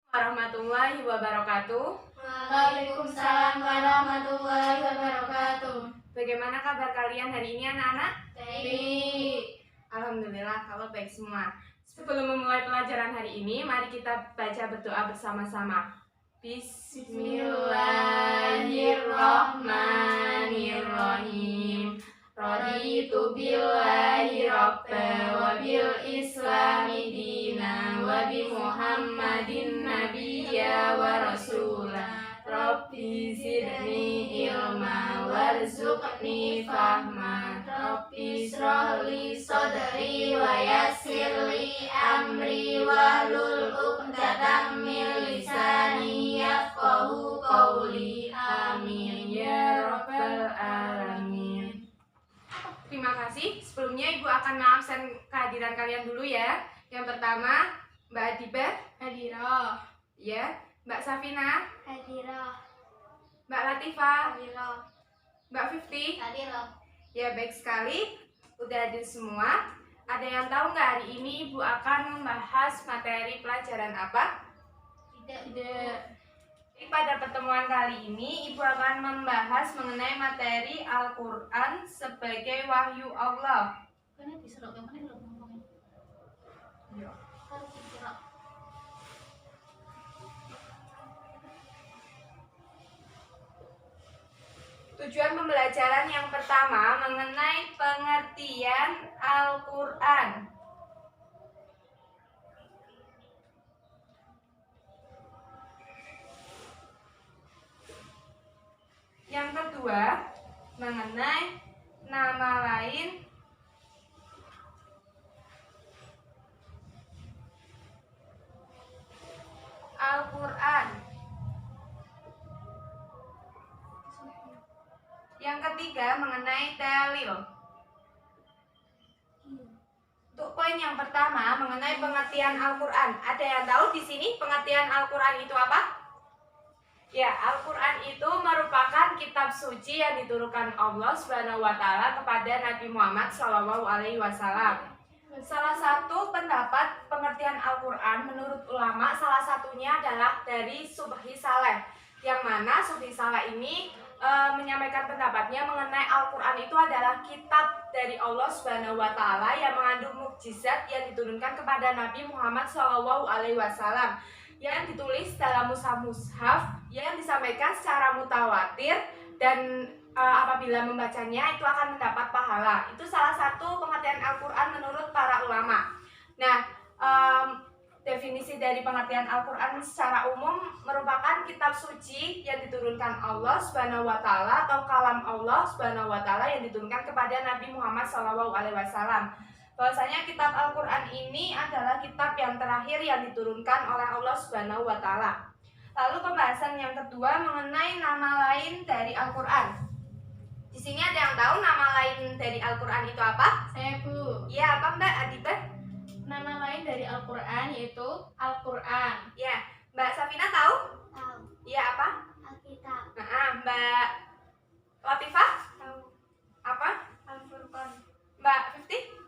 Warahmatullahi wabarakatuh. Waalaikumsalam warahmatullahi wabarakatuh. Bagaimana kabar kalian hari ini anak-anak? Baik. Alhamdulillah kalau baik semua. Sebelum memulai pelajaran hari ini, mari kita baca berdoa bersama-sama. Bismillahirrahmanirrahim. Raditu billahi rabba wa bil islami dina wa bi Muhammadin nabiyya wa rasula. Rabbi zidni ilma warzuqni fahma. Rabbi shrah li sadri wa yassir li amri wahlul 'uqdatam min lisani yafqahu qawli. Amin ya rabbal alamin. Terima kasih. Sebelumnya Ibu akan mengabsen kehadiran kalian dulu ya. Yang pertama, Mbak Adibah Hadirah. ya, Mbak Safina, Hadirah. Mbak Latifah, Hadirah. Mbak Fifty. Hadirah. Ya, baik sekali. Udah hadir semua. Ada yang tahu nggak hari ini Ibu akan membahas materi pelajaran apa? Tidak. Pada pertemuan kali ini, Ibu akan membahas mengenai materi Al-Quran sebagai wahyu Allah. Kan diserok yang mana kalau ngomongin? Ya. Harus diserok. Tujuan pembelajaran yang pertama mengenai pengertian Al-Quran. Yang kedua mengenai nama lain Al-Quran. Yang ketiga mengenai dalil. Untuk poin yang pertama mengenai pengertian Al-Quran. Ada yang tahu di sini pengertian Al-Quran itu apa? Ya, Al-Quran itu merupakan kitab suci yang diturunkan Allah Subhanahu wa Ta'ala kepada Nabi Muhammad SAW. Salah satu pendapat pengertian Al-Quran menurut ulama, salah satunya adalah dari Subhi Saleh, yang mana Subhi Saleh ini menyampaikan pendapatnya mengenai Al-Quran itu adalah kitab dari Allah Subhanahu wa Ta'ala yang mengandung mukjizat yang diturunkan kepada Nabi Muhammad SAW, yang ditulis dalam mushaf yang disampaikan secara mutawatir dan apabila membacanya itu akan mendapat pahala. Itu salah satu pengertian Al-Quran menurut para ulama. Nah, definisi dari pengertian Al-Quran secara umum merupakan kitab suci yang diturunkan Allah Subhanahu wa Ta'ala atau kalam Allah Subhanahu wa Ta'ala yang diturunkan kepada Nabi Muhammad SAW. Bahwasanya kitab Al-Quran ini adalah kitab yang terakhir yang diturunkan oleh Allah Subhanahu wa Ta'ala. Lalu pembahasan yang kedua mengenai nama lain dari Al-Quran. Di sini ada yang tahu nama lain dari Al-Quran itu apa? Saya Bu. Ya, apa Mbak Adibah? Nama lain dari Al-Quran yaitu Al-Quran. Ya, Mbak Safina tahu? Tahu. Ya, apa? Alkitab. Nah, Mbak Latifah? Tahu. Apa? Al-Furqan. Mbak Fifty?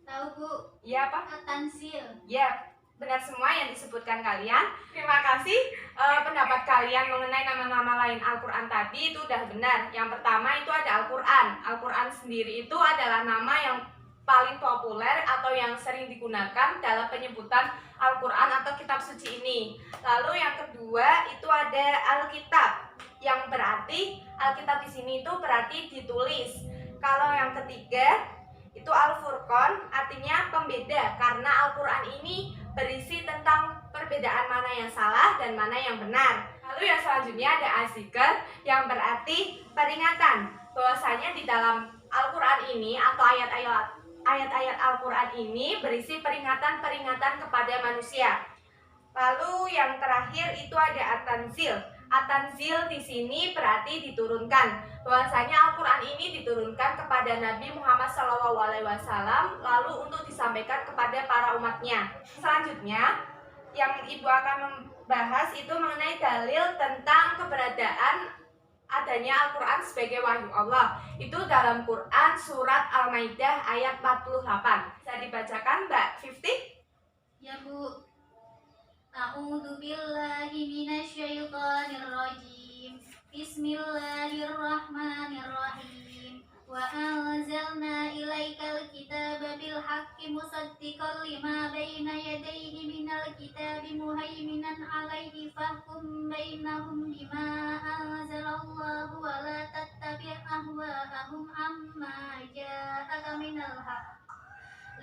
Tahu Bu. Ya, apa? At-Tanzil. Ya, benar semua yang disebutkan kalian. Terima kasih. Pendapat kalian mengenai nama-nama lain Al-Quran tadi itu udah benar. Yang pertama itu ada Al-Quran. Al-Quran sendiri itu adalah nama yang paling populer atau yang sering digunakan dalam penyebutan Al-Quran atau kitab suci ini. Lalu yang kedua itu ada Alkitab, yang berarti Alkitab di sini itu berarti ditulis. Kalau yang ketiga itu Al-Furqan, artinya pembeda, karena Al-Quran ini berisi tentang perbedaan mana yang salah dan mana yang benar. Lalu yang selanjutnya ada Az-Zikr, yang berarti peringatan. Bahwasanya di dalam Al-Quran ini atau ayat-ayat Al-Quran ini berisi peringatan-peringatan kepada manusia. Lalu yang terakhir itu ada At-Tanzil. At-Tanzil di sini berarti diturunkan. Bahwasanya Al-Quran ini diturunkan kepada Nabi Muhammad SAW lalu untuk disampaikan kepada para umatnya. Selanjutnya yang Ibu akan membahas itu mengenai dalil tentang keberadaan adanya Al-Quran sebagai wahyu Allah. Itu dalam Quran surat Al-Maidah ayat 48. Bisa dibacakan Mbak Fifty? Ya Bu. A'udzu billahi Bismillahirrahmanirrahim. Wa anzalna ilaikal kitaba bil haqqi musaddiqan lima baina yadayhi minal kitabi muhaiminan alaihi fahkum bainahum bima anzalallahu wa la tattabi' ahwa'ahum amma ja'aka minal haqq.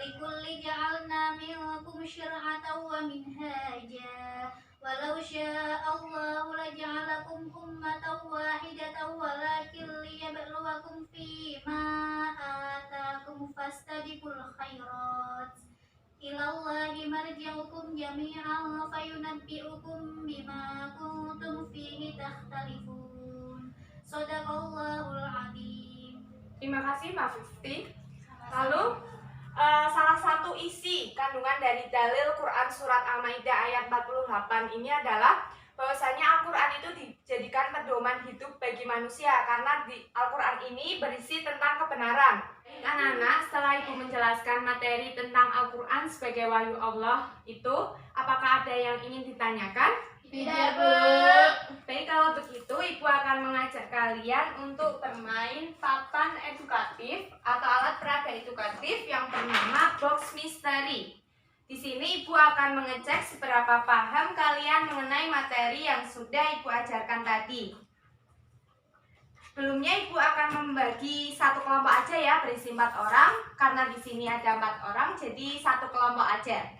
Likulli ja'alna minkum syir'atan wa minhaja. Walau sya'allahu laja'alakum ummatan wahidatan walakin liyabluwakum fima atakum fastabiqul khairat. Ilallahi marji'ukum jami'an fayunabbi'ukum bima kuntum fihi takhtalifun. Shadaqallahul adzim. Terima kasih Mbak Fifty. Lalu salah satu isi kandungan dari dalil Quran surat Al-Maidah ayat 48 ini adalah bahwasanya Al-Quran itu dijadikan pedoman hidup bagi manusia karena di Al-Quran ini berisi tentang kebenaran. Anak-anak, setelah Ibu menjelaskan materi tentang Al-Quran sebagai wahyu Allah itu, apakah ada yang ingin ditanyakan? Tidak, Bu. Baik, kalau begitu Ibu akan mengajak kalian untuk bermain papan edukatif atau alat peraga edukatif yang bernama box misteri. Di sini Ibu akan mengecek seberapa paham kalian mengenai materi yang sudah Ibu ajarkan tadi. Sebelumnya Ibu akan membagi satu kelompok aja ya, berisi 4 orang. Karena di sini ada 4 orang, jadi satu kelompok aja.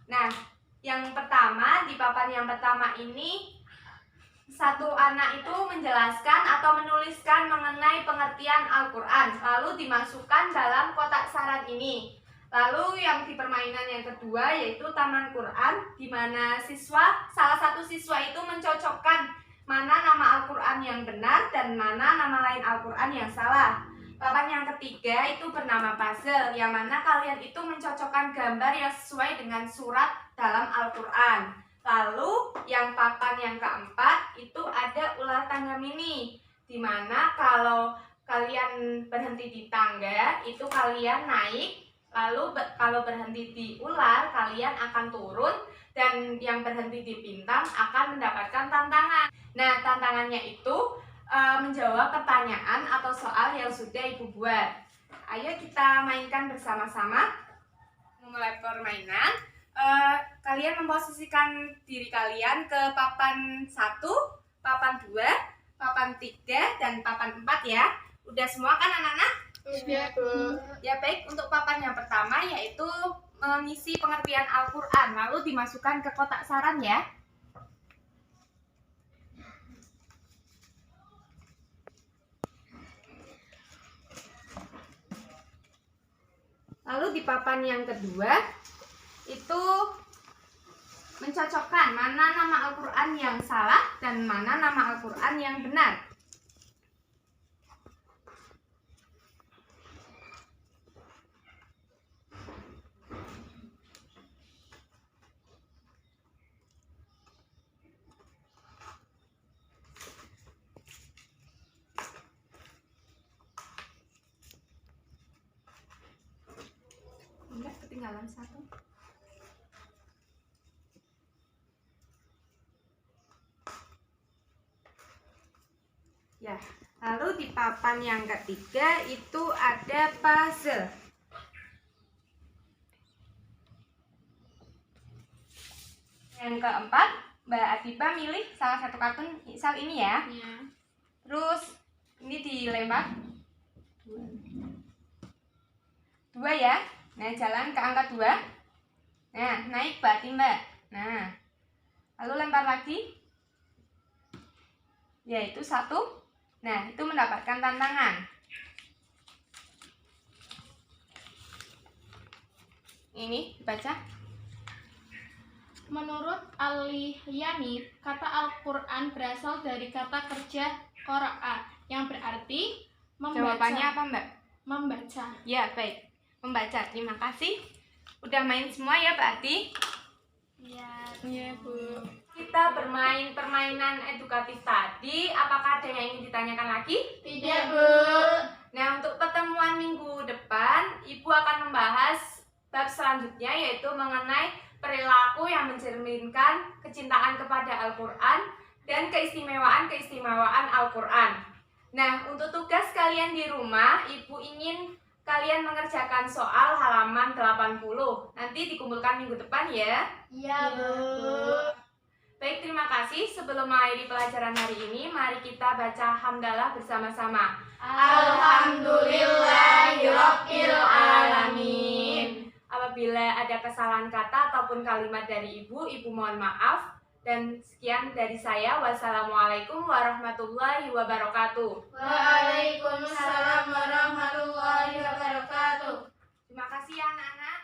Nah, yang pertama, di papan yang pertama ini, satu anak itu menjelaskan atau menuliskan mengenai pengertian Al-Quran, lalu dimasukkan dalam kotak saran ini. Lalu yang di permainan yang kedua yaitu Taman Quran, di mana salah satu siswa itu mencocokkan mana nama Al-Quran yang benar dan mana nama lain Al-Quran yang salah. Papan yang ketiga itu bernama puzzle, yang mana kalian itu mencocokkan gambar yang sesuai dengan surat dalam Al-Quran. Lalu yang papan yang keempat itu ada ular tangga mini, di mana kalau kalian berhenti di tangga itu kalian naik, lalu kalau berhenti di ular kalian akan turun, dan yang berhenti di bintang akan mendapatkan tantangan. Nah, tantangannya itu menjawab pertanyaan atau soal yang sudah Ibu buat. Ayo kita mainkan bersama-sama. Memulai permainan, kalian memposisikan diri kalian ke papan 1, papan 2, papan 3, dan papan 4 ya. Udah semua kan anak-anak? Sudah, Bu. Ya baik, untuk papan yang pertama yaitu mengisi pengertian Al-Quran, lalu dimasukkan ke kotak saran ya. Lalu di papan yang kedua itu mencocokkan mana nama Al-Quran yang salah dan mana nama Al-Quran yang benar. Enggak, ketinggalan satu. Ya, lalu di papan yang ketiga itu ada puzzle. Yang keempat, Mbak Atiba milih salah satu kartun misal ini ya. Ya. Terus ini dilempar. 2 ya. Nah, jalan ke angka 2. Nah, naik berarti Mbak. Nah, lalu lempar lagi. Yaitu 1. Nah, itu mendapatkan tantangan. Ini dibaca. Menurut Al-Lihyani, kata Al-Quran berasal dari kata kerja qara'a yang berarti membaca. Jawabannya apa, Mbak? Membaca. Ya, baik. Membaca. Terima kasih. Udah main semua ya, Mbak Ati? Iya, Bu. Kita bermain permainan edukatif tadi. Apakah ada yang ingin ditanyakan lagi? Tidak, Bu. Nah, untuk pertemuan minggu depan, Ibu akan membahas bab selanjutnya, yaitu mengenai perilaku yang mencerminkan kecintaan kepada Al-Quran dan keistimewaan-keistimewaan Al-Quran. Nah, untuk tugas kalian di rumah, Ibu ingin kalian mengerjakan soal halaman 80. Nanti dikumpulkan minggu depan ya. Iya, Bu. Baik, terima kasih. Sebelum mengakhiri pelajaran hari ini, mari kita baca hamdalah bersama-sama. Alhamdulillahirabbil alamin. Apabila ada kesalahan kata ataupun kalimat dari Ibu mohon maaf. Dan sekian dari saya. Wassalamualaikum warahmatullahi wabarakatuh. Waalaikumsalam warahmatullahi wabarakatuh. Terima kasih ya anak-anak.